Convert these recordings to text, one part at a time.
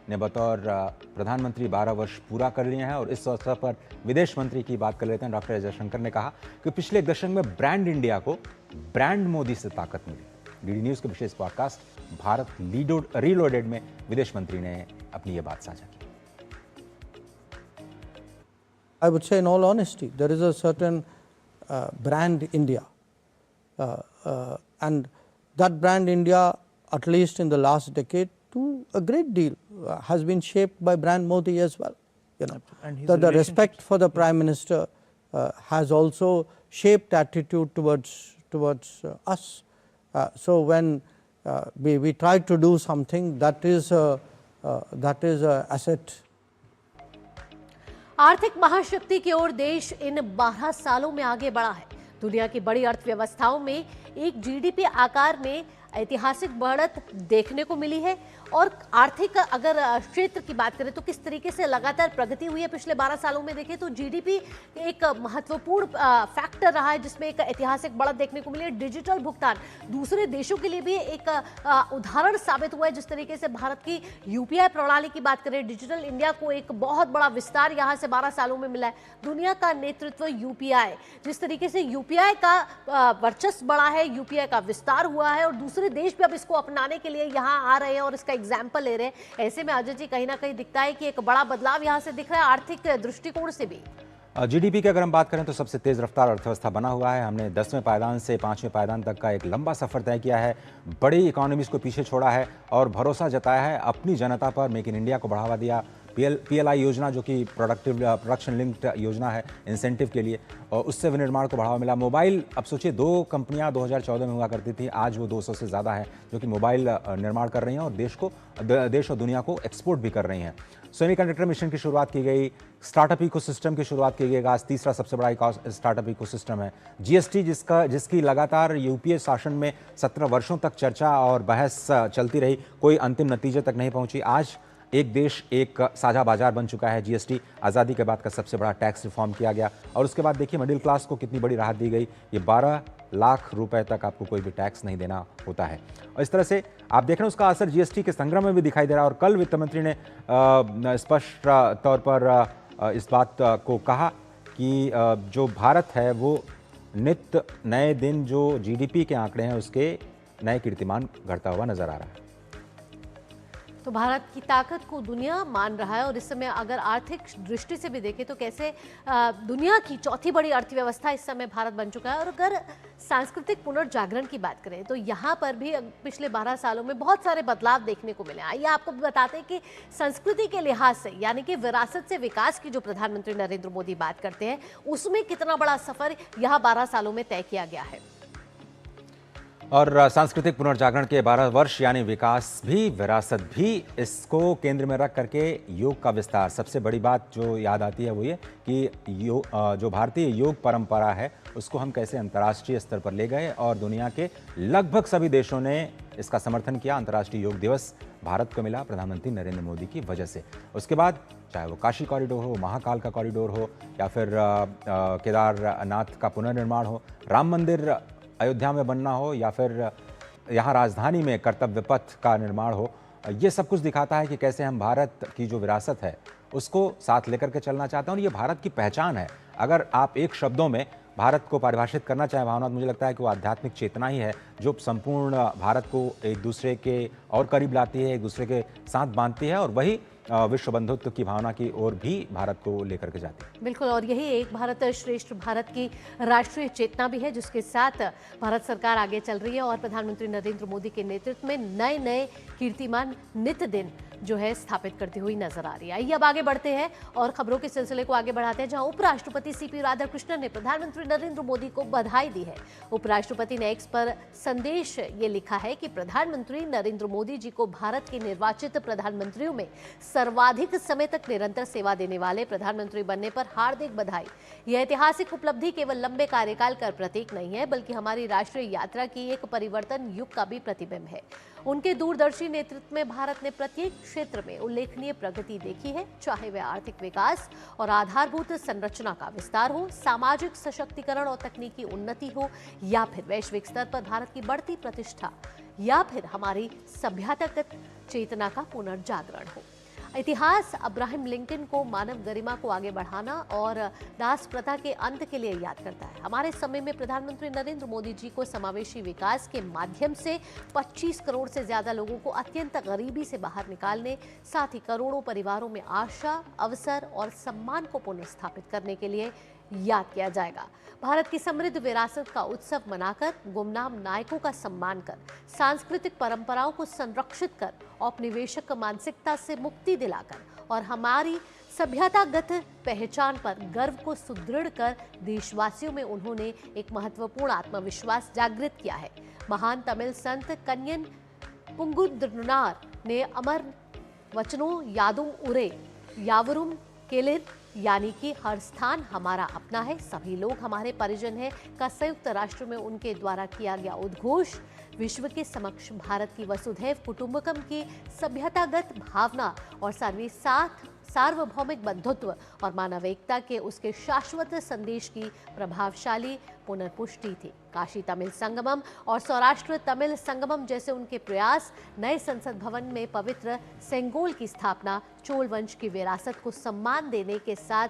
ने बतौर प्रधानमंत्री 12 वर्ष पूरा कर लिए हैं और इस अवसर पर विदेश मंत्री की बात कर लेते हैं। डॉक्टर जयशंकर ने कहा कि पिछले एक दशक में ब्रांड इंडिया को ब्रांड मोदी से ताकत मिली। डीडी न्यूज के विशेष पॉडकास्ट भारत रीलोडेड में विदेश मंत्री ने अपनी ये बात साझा की। I would say in all honesty, there is a certain brand India and that brand India, at least in the last decade, to a great deal has been shaped by brand Modi as well. You know, the respect for the Prime Minister has also shaped attitude towards us. So when we try to do something, that is a asset. आर्थिक महाशक्ति की ओर देश इन 12 सालों में आगे बढ़ा है। दुनिया की बड़ी अर्थव्यवस्थाओं में एक जीडीपी आकार में ऐतिहासिक बढ़त देखने को मिली है और आर्थिक अगर क्षेत्र की बात करें तो किस तरीके से लगातार प्रगति हुई है पिछले 12 सालों में देखें तो जीडीपी एक महत्वपूर्ण फैक्टर रहा है जिसमें एक ऐतिहासिक बढ़त देखने को मिली है। डिजिटल भुगतान दूसरे देशों के लिए भी एक उदाहरण साबित हुआ है। जिस तरीके से भारत की यूपीआई प्रणाली की बात करें, डिजिटल इंडिया को एक बहुत बड़ा विस्तार यहाँ से 12 सालों में मिला है। दुनिया का नेतृत्व यूपीआई, जिस तरीके से यूपीआई का वर्चस्व बढ़ा है, यूपीआई का विस्तार हुआ है और दूसरे देश भी अब इसको अपनाने के लिए यहाँ आ रहे हैं और इसका एग्जाम्पल ले रहे हैं। ऐसे में अजय जी कहीं ना कहीं दिखता है कि एक बड़ा बदलाव यहाँ से दिख रहा है आर्थिक दृष्टिकोण से भी। जीडीपी की अगर हम बात करें तो सबसे तेज रफ्तार अर्थव्यवस्था बना हुआ है। हमने 10वें पायदान से 5वें पायदान तक का एक लंबा सफर तय किया है, बड़ी इकोनॉमीज को पीछे छोड़ा है और भरोसा जताया है अपनी जनता पर। मेक इन इंडिया को बढ़ावा दिया। पीएलआई योजना जो कि प्रोडक्शन लिंक्ड योजना है इंसेंटिव के लिए, और उससे विनिर्माण को बढ़ावा मिला। मोबाइल, अब सोचिए 2 कंपनियां 2014 में हुआ करती थी, आज वो 200 से ज़्यादा है जो कि मोबाइल निर्माण कर रही हैं और देश और दुनिया को एक्सपोर्ट भी कर रही हैं। सेमीकंडक्टर मिशन की शुरुआत की गई, स्टार्टअप इकोसिस्टम की शुरुआत की गई। आज तीसरा सबसे बड़ा स्टार्टअप इकोसिस्टम है। जीएसटी जिसकी लगातार यूपीए शासन में 17 वर्षों तक चर्चा और बहस चलती रही, कोई अंतिम नतीजे तक नहीं पहुंची। आज एक देश एक साझा बाजार बन चुका है। जीएसटी आज़ादी के बाद का सबसे बड़ा टैक्स रिफॉर्म किया गया और उसके बाद देखिए मिडिल क्लास को कितनी बड़ी राहत दी गई। ये 12 लाख रुपए तक आपको कोई भी टैक्स नहीं देना होता है और इस तरह से आप देख रहे हैं उसका असर जीएसटी के संग्रह में भी दिखाई दे रहा है। और कल वित्त मंत्री ने स्पष्ट तौर पर इस बात को कहा कि जो भारत है वो नित्य नए दिन जो जीडीपी के आंकड़े हैं उसके नए कीर्तिमान घटता हुआ नजर आ रहा है। तो भारत की ताकत को दुनिया मान रहा है और इस समय अगर आर्थिक दृष्टि से भी देखें तो कैसे दुनिया की चौथी बड़ी अर्थव्यवस्था इस समय भारत बन चुका है। और अगर सांस्कृतिक पुनर्जागरण की बात करें तो यहाँ पर भी पिछले 12 सालों में बहुत सारे बदलाव देखने को मिले। आइए आपको बताते हैं कि संस्कृति के लिहाज से यानी कि विरासत से विकास की जो प्रधानमंत्री नरेंद्र मोदी बात करते हैं उसमें कितना बड़ा सफर यहाँ 12 सालों में तय किया गया है। और सांस्कृतिक पुनर्जागरण के 12 वर्ष यानी विकास भी विरासत भी, इसको केंद्र में रख करके योग का विस्तार। सबसे बड़ी बात जो याद आती है वो ये कि जो भारतीय योग परंपरा है उसको हम कैसे अंतर्राष्ट्रीय स्तर पर ले गए और दुनिया के लगभग सभी देशों ने इसका समर्थन किया। अंतर्राष्ट्रीय योग दिवस भारत को मिला प्रधानमंत्री नरेंद्र मोदी की वजह से। उसके बाद चाहे वो काशी कॉरिडोर हो, महाकाल का कॉरिडोर हो या फिर केदारनाथ का पुनर्निर्माण हो, राम मंदिर अयोध्या में बनना हो या फिर यहाँ राजधानी में कर्तव्य पथ का निर्माण हो, ये सब कुछ दिखाता है कि कैसे हम भारत की जो विरासत है उसको साथ लेकर के चलना चाहते हैं और ये भारत की पहचान है। अगर आप एक शब्दों में भारत को परिभाषित करना चाहें भावना, तो मुझे लगता है कि वो आध्यात्मिक चेतना ही है जो संपूर्ण भारत को एक दूसरे के और करीब लाती है, एक दूसरे के साथ बांधती है और वही विश्व बंधुत्व की भावना की ओर भी भारत को लेकर के जाती है। बिल्कुल, और यही एक भारत श्रेष्ठ भारत की राष्ट्रीय चेतना भी है जिसके साथ भारत सरकार आगे चल रही है और प्रधानमंत्री नरेंद्र मोदी के नेतृत्व में नए नए कीर्तिमान नित्य दिन जो है स्थापित करती हुई नजर आ रही है। आइए अब आगे बढ़ते हैं और खबरों के सिलसिले को आगे बढ़ाते हैं जहां उपराष्ट्रपति सीपी राधाकृष्णन ने प्रधानमंत्री नरेंद्र मोदी को बधाई दी है। उपराष्ट्रपति ने एक्स पर संदेश ये लिखा है कि प्रधानमंत्री नरेंद्र मोदी जी को भारत के निर्वाचित प्रधानमंत्रियों में सर्वाधिक समय तक निरंतर सेवा देने वाले प्रधानमंत्री बनने पर हार्दिक बधाई। यह ऐतिहासिक उपलब्धि केवल लंबे कार्यकाल का प्रतीक नहीं है बल्कि हमारी राष्ट्रीय यात्रा की एक परिवर्तन युग का भी प्रतिबिंब है। उनके दूरदर्शी नेतृत्व में भारत ने प्रत्येक क्षेत्र में उल्लेखनीय प्रगति देखी है, चाहे वह आर्थिक विकास और आधारभूत संरचना का विस्तार हो, सामाजिक सशक्तिकरण और तकनीकी उन्नति हो या फिर वैश्विक स्तर पर भारत की बढ़ती प्रतिष्ठा। या फिर हमारी सभ्यतागत चेतना का पुनर्जागरण हो। इतिहास अब्राहम लिंकन को मानव गरिमा को आगे बढ़ाना और दास प्रथा के अंत के लिए याद करता है। हमारे समय में प्रधानमंत्री नरेंद्र मोदी जी को समावेशी विकास के माध्यम से 25 करोड़ से ज्यादा लोगों को अत्यंत गरीबी से बाहर निकालने, साथ ही करोड़ों परिवारों में आशा, अवसर और सम्मान को पुनर्स्थापित करने के लिए याद किया जाएगा। भारत की समृद्ध विरासत का उत्सव मनाकर, गुमनाम नायकों का सम्मान कर, सांस्कृतिक परंपराओं को संरक्षित कर, औपनिवेशिक मानसिकता से मुक्ति दिलाकर और हमारी सभ्यतागत पहचान पर गर्व को सुदृढ़ कर देशवासियों में उन्होंने एक महत्वपूर्ण आत्मविश्वास जागृत किया है। महान तमिल संत कन्यन पुंगुद्रनार ने अमर वचनों यादुम उरे यावरुम केलिर यानी कि हर स्थान हमारा अपना है, सभी लोग हमारे परिजन हैं का संयुक्त राष्ट्र में उनके द्वारा किया गया उद्घोष विश्व के समक्ष भारत की वसुधैव कुटुंबकम की सभ्यतागत भावना और सार्वभौमिक बंधुत्व और मानव एकता के उसके शाश्वत संदेश की प्रभावशाली पुनर्पुष्टि थी। काशी तमिल संगमम और सौराष्ट्र तमिल संगमम जैसे उनके प्रयास नए संसद भवन में पवित्र सेंगोल की स्थापना, चोल वंश की विरासत को सम्मान देने के साथ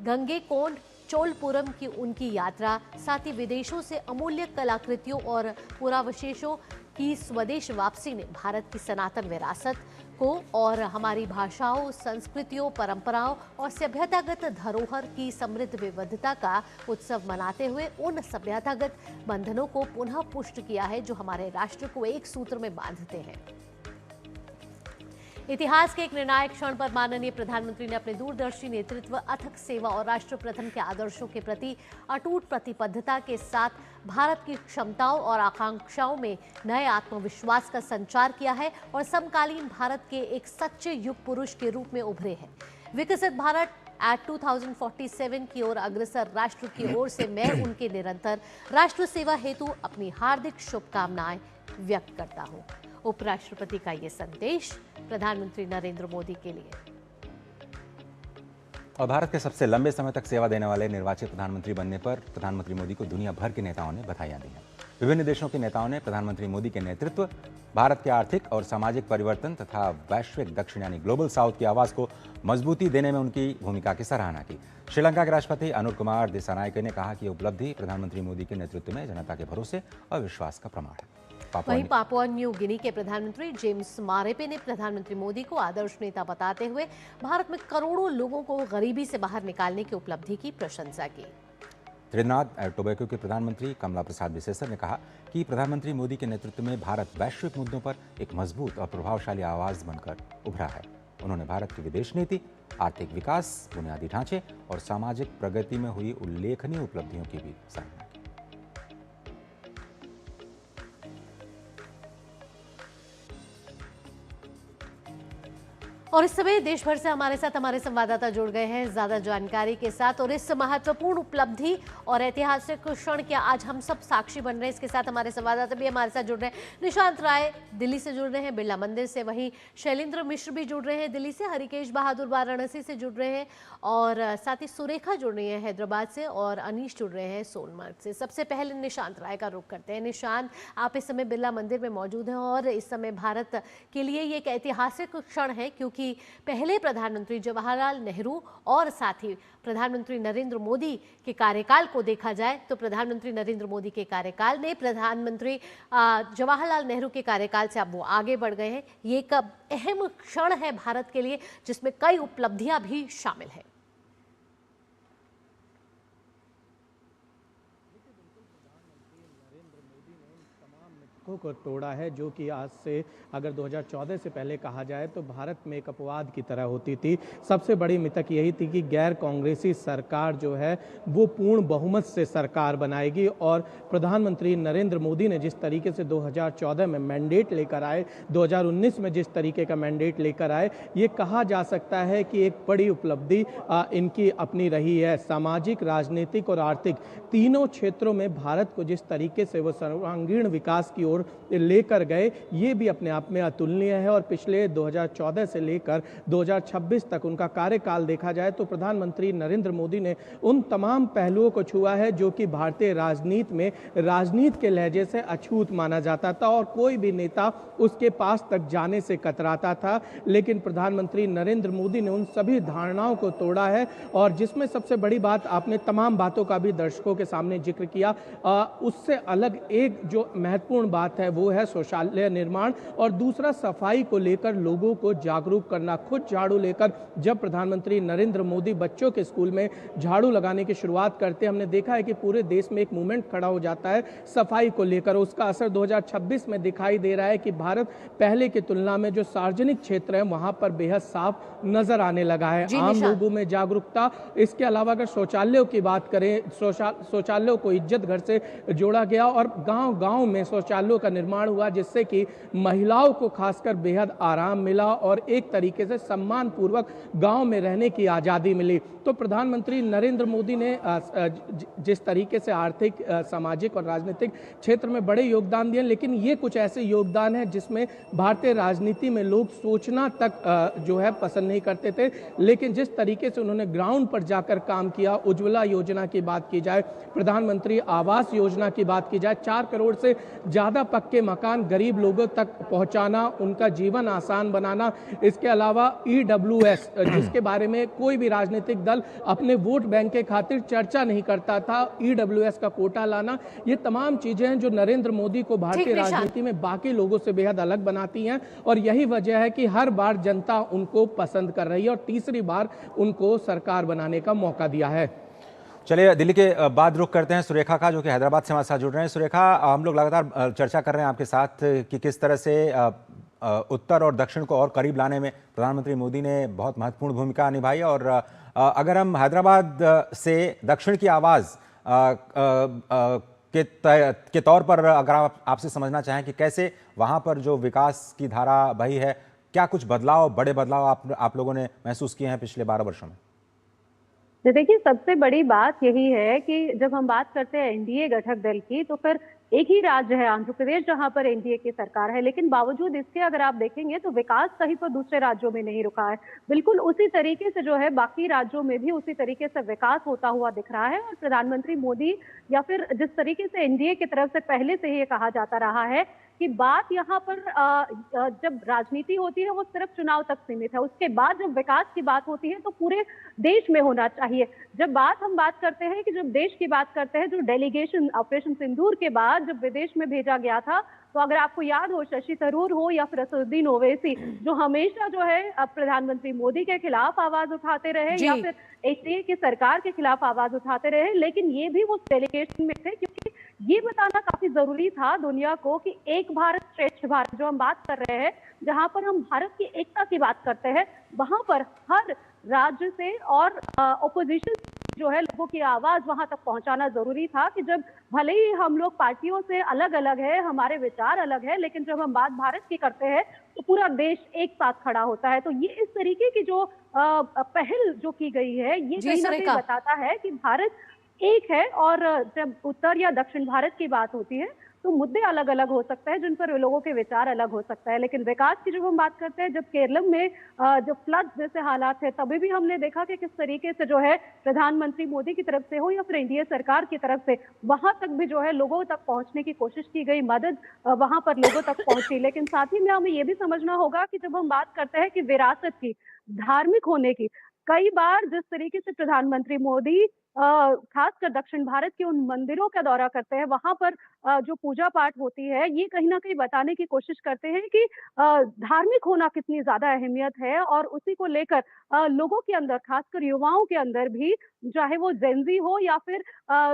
गंगेकोंड चोलपुरम की उनकी यात्रा, साथ ही विदेशों से अमूल्य कलाकृतियों और पुरावशेषों की स्वदेश वापसी ने भारत की सनातन विरासत को और हमारी भाषाओं, संस्कृतियों, परंपराओं और सभ्यतागत धरोहर की समृद्ध विविधता का उत्सव मनाते हुए उन सभ्यतागत बंधनों को पुनः पुष्ट किया है जो हमारे राष्ट्र को एक सूत्र में बांधते हैं। इतिहास के एक निर्णायक क्षण पर माननीय प्रधानमंत्री ने अपने दूरदर्शी नेतृत्व, अथक सेवा और राष्ट्र प्रथम के आदर्शों के प्रति अटूट प्रतिबद्धता के साथ भारत की क्षमताओं और आकांक्षाओं में नए आत्मविश्वास का संचार किया है और समकालीन भारत के एक सच्चे युग पुरुष के रूप में उभरे हैं। विकसित भारत एट 2047 की ओर अग्रसर राष्ट्र की ओर से मैं उनके निरंतर राष्ट्र सेवा हेतु अपनी हार्दिक शुभकामनाएं व्यक्त करता हूं। उपराष्ट्रपति का ये संदेश प्रधानमंत्री नरेंद्र मोदी के लिए। और भारत के सबसे लंबे समय तक सेवा देने वाले निर्वाचित प्रधानमंत्री बनने पर प्रधानमंत्री मोदी को दुनिया भर के नेताओं ने बधाइयां दी हैं। विभिन्न देशों के नेताओं ने प्रधानमंत्री मोदी के नेतृत्व, भारत के आर्थिक और सामाजिक परिवर्तन तथा वैश्विक दक्षिण यानी ग्लोबल साउथ की आवाज को मजबूती देने में उनकी भूमिका की सराहना की। श्रीलंका के राष्ट्रपति अनुर कुमार दिसानायके ने कहा कि उपलब्धि प्रधानमंत्री मोदी के नेतृत्व में जनता के भरोसे और विश्वास का प्रमाण है। वहीं पापुआ न्यू गिनी के प्रधानमंत्री जेम्स मारेपे ने प्रधानमंत्री मोदी को आदर्श नेता बताते हुए भारत में करोड़ों लोगों को गरीबी से बाहर निकालने की उपलब्धि की प्रशंसा की। त्रिनाद टोबैगो के प्रधानमंत्री कमला प्रसाद बिसेसर ने कहा कि प्रधानमंत्री मोदी के नेतृत्व में भारत वैश्विक मुद्दों पर एक मजबूत और प्रभावशाली आवाज बनकर उभरा है। उन्होंने भारत की विदेश नीति, आर्थिक विकास, बुनियादी ढांचे और सामाजिक प्रगति में हुई उल्लेखनीय उपलब्धियों की भी सराहना की। और इस समय देश भर से हमारे साथ हमारे संवाददाता जुड़ गए हैं ज्यादा जानकारी के साथ और इस महत्वपूर्ण उपलब्धि और ऐतिहासिक क्षण के आज हम सब साक्षी बन रहे हैं। इसके साथ हमारे संवाददाता भी हमारे साथ जुड़ रहे हैं। निशांत राय दिल्ली से जुड़ रहे हैं, बिरला मंदिर से, वहीं शैलेंद्र मिश्र भी जुड़ रहे हैं दिल्ली से, हरिकेश बहादुर वाराणसी से जुड़ रहे हैं और साथ ही सुरेखा जुड़ रही है हैदराबाद से और अनीश जुड़ रहे हैं सोनमर्ग से। सबसे पहले निशांत राय का रुख करते हैं। निशांत, आप इस समय बिरला मंदिर में मौजूद हैं और इस समय भारत के लिए ये एक ऐतिहासिक क्षण है क्योंकि पहले प्रधानमंत्री जवाहरलाल नेहरू और साथ ही प्रधानमंत्री नरेंद्र मोदी के कार्यकाल को देखा जाए तो प्रधानमंत्री नरेंद्र मोदी के कार्यकाल ने प्रधानमंत्री जवाहरलाल नेहरू के कार्यकाल से अब वो आगे बढ़ गए हैं। ये एक अहम क्षण है भारत के लिए जिसमें कई उपलब्धियां भी शामिल हैं। को तोड़ा है जो कि आज से अगर 2014 से पहले कहा जाए तो भारत में एक अपवाद की तरह होती थी। सबसे बड़ी मिथक यही थी कि गैर कांग्रेसी सरकार जो है वो पूर्ण बहुमत से सरकार बनाएगी और प्रधानमंत्री नरेंद्र मोदी ने जिस तरीके से 2014 में मैंडेट लेकर आए, 2019 में जिस तरीके का मैंडेट लेकर आए, ये कहा जा सकता है कि एक बड़ी उपलब्धि इनकी अपनी रही है। सामाजिक, राजनीतिक और आर्थिक तीनों क्षेत्रों में भारत को जिस तरीके से वो सर्वांगीण विकास की ओर लेकर गए, ये भी अपने आप में अतुलनीय है। और पिछले 2014 से लेकर 2026 तक उनका कार्यकाल देखा जाए तो प्रधानमंत्री नरेंद्र मोदी ने उन तमाम पहलुओं को छुआ है जो कि भारतीय राजनीति में राजनीति के लहजे से अछूत माना जाता था और कोई भी नेता उसके पास तक जाने से कतराता था। लेकिन प्रधानमंत्री नरेंद्र मोदी ने उन सभी धारणाओं को तोड़ा है और जिसमें सबसे बड़ी बात, आपने तमाम बातों का भी दर्शकों के सामने जिक्र किया, उससे अलग एक जो महत्वपूर्ण बात है वो है शौचालय निर्माण और दूसरा सफाई को लेकर लोगों को जागरूक करना। खुद झाड़ू लेकर जब प्रधानमंत्री नरेंद्र मोदी बच्चों के स्कूल में झाड़ू लगाने की शुरुआत करते हैं, हमने देखा है कि पूरे देश में एक मूवमेंट खड़ा हो जाता है सफाई को लेकर। उसका असर 2026 में दिखाई दे रहा है कि भारत पहले की तुलना में जो सार्वजनिक क्षेत्र है वहां पर बेहद साफ नजर आने लगा है। आम लोगों में जागरूकता, इसके अलावा अगर शौचालयों की बात करें, शौचालयों को इज्जत घर से जोड़ा गया और गांव-गांव में शौचालयों का निर्माण हुआ जिससे कि महिलाओं को खासकर बेहद आराम मिला और एक तरीके से सम्मान पूर्वक गांव में रहने की आज़ादी मिली। तो प्रधानमंत्री नरेंद्र मोदी ने जिस तरीके से आर्थिक, सामाजिक और राजनीतिक क्षेत्र में बड़े योगदान दिए, लेकिन ये कुछ ऐसे योगदान है जिसमें भारतीय राजनीति में लोग सोचना तक जो है पसंद नहीं करते थे। लेकिन जिस तरीके से उन्होंने ग्राउंड पर जाकर काम किया, उज्ज्वला योजना की बात की जाए, प्रधानमंत्री आवास योजना की बात की जाए, 4 करोड़ से ज़्यादा पक्के मकान गरीब लोगों तक पहुंचाना, उनका जीवन आसान बनाना, इसके अलावा EWS जिसके बारे में कोई भी राजनीतिक दल अपने वोट बैंक के खातिर चर्चा नहीं करता था, EWS का कोटा लाना, ये तमाम चीजें हैं जो नरेंद्र मोदी को भारतीय राजनीति में बाकी लोगों से बेहद अलग बनाती हैं और यही वजह है कि हर बार जनता उनको पसंद कर रही है और तीसरी बार उनको सरकार बनाने का मौका दिया है। चलिए दिल्ली के बाद रुख करते हैं सुरेखा का, जो कि हैदराबाद से हमारे साथ जुड़ रहे हैं। सुरेखा, हम लोग लगातार चर्चा कर रहे हैं आपके साथ कि किस तरह से उत्तर और दक्षिण को और करीब लाने में प्रधानमंत्री मोदी ने बहुत महत्वपूर्ण भूमिका निभाई और अगर हम हैदराबाद से दक्षिण की आवाज़ के तौर पर अगर आपसे समझना चाहें कि कैसे वहाँ पर जो विकास की धारा बही है, क्या कुछ बदलाव, बड़े बदलाव आप लोगों ने महसूस किए हैं पिछले 12 वर्षों में? देखिए, सबसे बड़ी बात यही है कि जब हम बात करते हैं एनडीए घटक दल की, तो फिर एक ही राज्य है आंध्र प्रदेश जहां पर एनडीए की सरकार है, लेकिन बावजूद इसके अगर आप देखेंगे तो विकास कहीं पर दूसरे राज्यों में नहीं रुका है। बिल्कुल उसी तरीके से जो है बाकी राज्यों में भी उसी तरीके से विकास होता हुआ दिख रहा है और प्रधानमंत्री मोदी या फिर जिस तरीके से एनडीए की तरफ से पहले से ही ये कहा जाता रहा है कि बात यहाँ पर जब राजनीति होती है वो सिर्फ चुनाव तक सीमित है, उसके बाद जब विकास की बात होती है तो पूरे देश में होना चाहिए। जब हम बात करते हैं कि जब देश की बात करते हैं, जो डेलीगेशन ऑपरेशन सिंदूर के बाद जब विदेश में भेजा गया था, तो अगर आपको याद हो, शशि थरूर हो या फिर असदुद्दीन ओवैसी, जो हमेशा जो है प्रधानमंत्री मोदी के खिलाफ आवाज उठाते रहे या फिर एनडीए की सरकार के खिलाफ आवाज उठाते रहे, लेकिन ये भी वो डेलीगेशन में थे क्योंकि ये बताना काफी जरूरी था दुनिया को कि एक भारत श्रेष्ठ भारत जो हम बात कर रहे हैं, जहां पर हम भारत की एकता की बात करते हैं, वहां पर हर राज्य से और ऑपोजिशन जो है लोगों की आवाज वहां तक पहुंचाना जरूरी था कि जब भले ही हम लोग पार्टियों से अलग अलग है, हमारे विचार अलग है, लेकिन जब हम बात भारत की करते हैं तो पूरा देश एक साथ खड़ा होता है। तो ये इस तरीके की जो पहल जो की गई है, ये कहीं ना कहीं बताता है कि भारत एक है और जब उत्तर या दक्षिण भारत की बात होती है तो मुद्दे अलग अलग हो सकते हैं जिन पर लोगों के विचार अलग हो सकता है, लेकिन विकास की जब हम बात करते हैं, जब केरलम में जो फ्लड जैसे हालात है, तभी भी हमने देखा कि किस तरीके से जो है प्रधानमंत्री मोदी की तरफ से हो या फिर एनडीए सरकार की तरफ से वहां तक भी जो है लोगों तक पहुंचने की कोशिश की गई, मदद वहां पर लोगों तक पहुंची। लेकिन साथ ही में हमें ये भी समझना होगा कि जब हम बात करते हैं कि विरासत की, धार्मिक होने की, कई बार जिस तरीके से प्रधानमंत्री मोदी खासकर दक्षिण भारत के उन मंदिरों का दौरा करते हैं, वहां पर जो पूजा पाठ होती है, ये कहीं ना कहीं बताने की कोशिश करते हैं कि धार्मिक होना कितनी ज्यादा अहमियत है और उसी को लेकर लोगों के अंदर, खासकर युवाओं के अंदर भी, चाहे वो जेनजी हो या फिर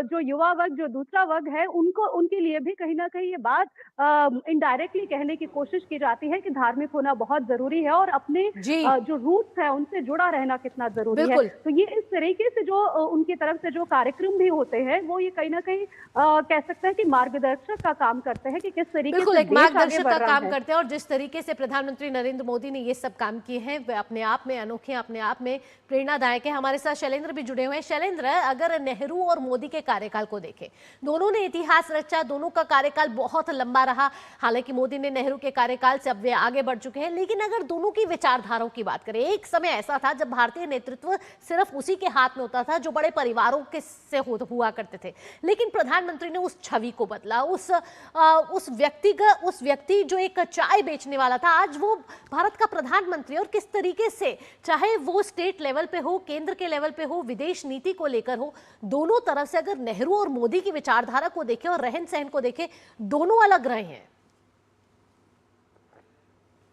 जो युवा वर्ग, जो दूसरा वर्ग है, उनके लिए भी कहीं ना कहीं ये बात इनडायरेक्टली कहने की कोशिश की जाती है कि धार्मिक होना बहुत जरूरी है और अपने जो रूट्स है उनसे जुड़ा रहना कितना जरूरी है। तो ये इस तरीके से जो उनकी तरफ तरफ से जो कार्यक्रम भी होते हैं वो ये कहीं ना कहीं कह सकते हैं कि मार्गदर्शक का काम करते हैं कि किस तरीके बिल्कुल से एक देश आगे मार्गदर्शक बढ़ का रहा काम है। करते हैं और जिस तरीके से प्रधानमंत्री नरेंद्र मोदी ने ये सब काम किए हैं वे अपने आप में अनोखे, अपने आप में प्रेरणादायक है। हमारे साथ शैलेंद्र भी जुड़े हुए हैं। शैलेंद्र, अगर नेहरू और मोदी के कार्यकाल को देखें, दोनों ने इतिहास रचा, दोनों का कार्यकाल बहुत लंबा रहा। हालांकि मोदी ने नेहरू के कार्यकाल से अब वे आगे बढ़ चुके हैं, लेकिन अगर दोनों की विचारधाराओं की बात करें, एक समय ऐसा था जब भारतीय नेतृत्व सिर्फ उसी के हाथ में होता था जो बड़े परिवारों के से हुआ करते थे, लेकिन प्रधानमंत्री ने उस छवि को बदला। उस व्यक्ति जो एक चाय बेचने वाला था, आज वो भारत का प्रधानमंत्री। और किस तरीके से, चाहे वो स्टेट लेवल पे हो, केंद्र के लेवल पे हो, विदेश नीति को लेकर हो, दोनों तरफ से अगर नेहरू और मोदी की विचारधारा को देखें और रहन सहन को देखें, दोनों अलग रहे हैं।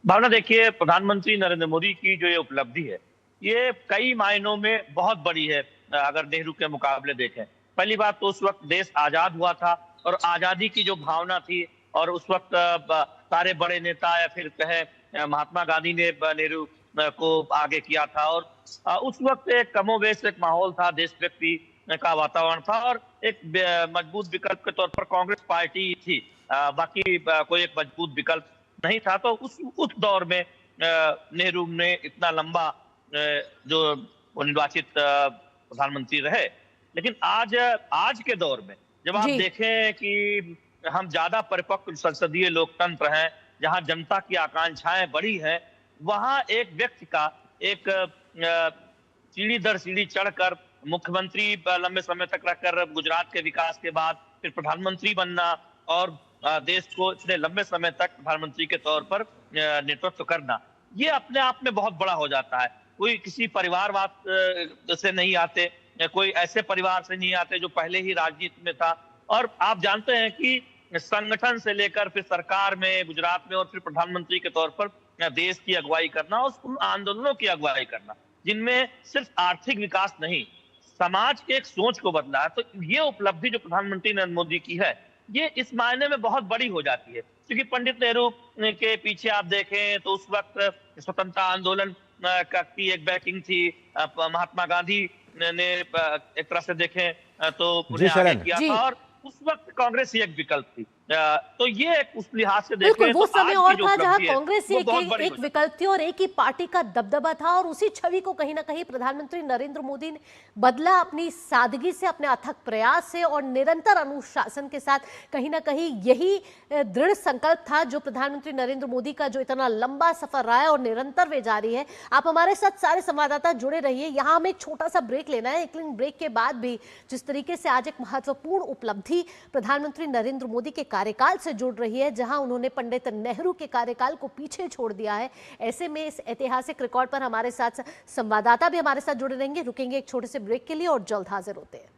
भावना, देखिए, प्रधानमंत्री नरेंद्र मोदी की जो ये उपलब्धि है, ये कई मायनों में बहुत बड़ी है। अगर नेहरू के मुकाबले देखें, पहली बात तो उस वक्त देश आजाद हुआ था और आजादी की जो भावना थी, और उस वक्त सारे बड़े नेता या फिर कहे महात्मा गांधी ने नेहरू को आगे किया था, और उस वक्त एक कमोबेश एक माहौल था, देशभक्ति का वातावरण था, और एक मजबूत विकल्प के तौर पर कांग्रेस पार्टी थी। बाकी कोई एक मजबूत विकल्प नहीं था। तो उस दौर में नेहरू ने इतना लंबा जो निर्वाचित प्रधानमंत्री रहे। लेकिन आज के दौर में जब आप देखें कि हम ज्यादा परिपक्व संसदीय लोकतंत्र हैं, जहां जनता की आकांक्षाएं बड़ी हैं, वहां एक व्यक्ति का एक सीढ़ी दर सीढ़ी चढ़कर मुख्यमंत्री लंबे समय तक रहकर गुजरात के विकास के बाद फिर प्रधानमंत्री बनना और देश को इतने लंबे समय तक प्रधानमंत्री के तौर पर नेतृत्व करना, ये अपने आप में बहुत बड़ा हो जाता है। कोई किसी परिवारवाद से नहीं आते, कोई ऐसे परिवार से नहीं आते जो पहले ही राजनीति में था। और आप जानते हैं कि संगठन से लेकर फिर सरकार में, गुजरात में, और फिर प्रधानमंत्री के तौर पर देश की अगुवाई करना और उन आंदोलनों की अगुवाई करना जिनमें सिर्फ आर्थिक विकास नहीं, समाज के एक सोच को बदला है। तो ये उपलब्धि जो प्रधानमंत्री नरेंद्र मोदी की है, ये इस मायने में बहुत बड़ी हो जाती है, क्योंकि पंडित नेहरू के पीछे आप देखें तो उस वक्त स्वतंत्रता आंदोलन की एक बैकिंग थी। महात्मा गांधी ने एक तरह से देखें तो उन्हें आगे किया था, और उस वक्त कांग्रेस ही एक विकल्प थी। तो ये उस लिहाज से देखें वो तो समय और था जहां कांग्रेस एक विकल्प थी और एक ही पार्टी का दबदबा था, और उसी छवि को कहीं ना कहीं प्रधानमंत्री नरेंद्र मोदी ने बदला अपनी सादगी से, अपने अथक प्रयास से और निरंतर अनुशासन के साथ। कहीं ना कहीं यही दृढ़ संकल्प था जो प्रधानमंत्री नरेंद्र मोदी का जो इतना लंबा सफर रहा है और निरंतर वे जारी है। आप हमारे साथ सारे संवाददाता जुड़े रहिए। यहाँ हमें एक छोटा सा ब्रेक लेना है, लेकिन ब्रेक के बाद भी जिस तरीके से आज एक महत्वपूर्ण उपलब्धि प्रधानमंत्री नरेंद्र मोदी के कार्यकाल से जुड़ रही है, जहां उन्होंने पंडित नेहरू के कार्यकाल को पीछे छोड़ दिया है, ऐसे में इस ऐतिहासिक रिकॉर्ड पर हमारे साथ संवाददाता भी हमारे साथ जुड़े रहेंगे। रुकेंगे एक छोटे से ब्रेक के लिए और जल्द हाजिर होते हैं।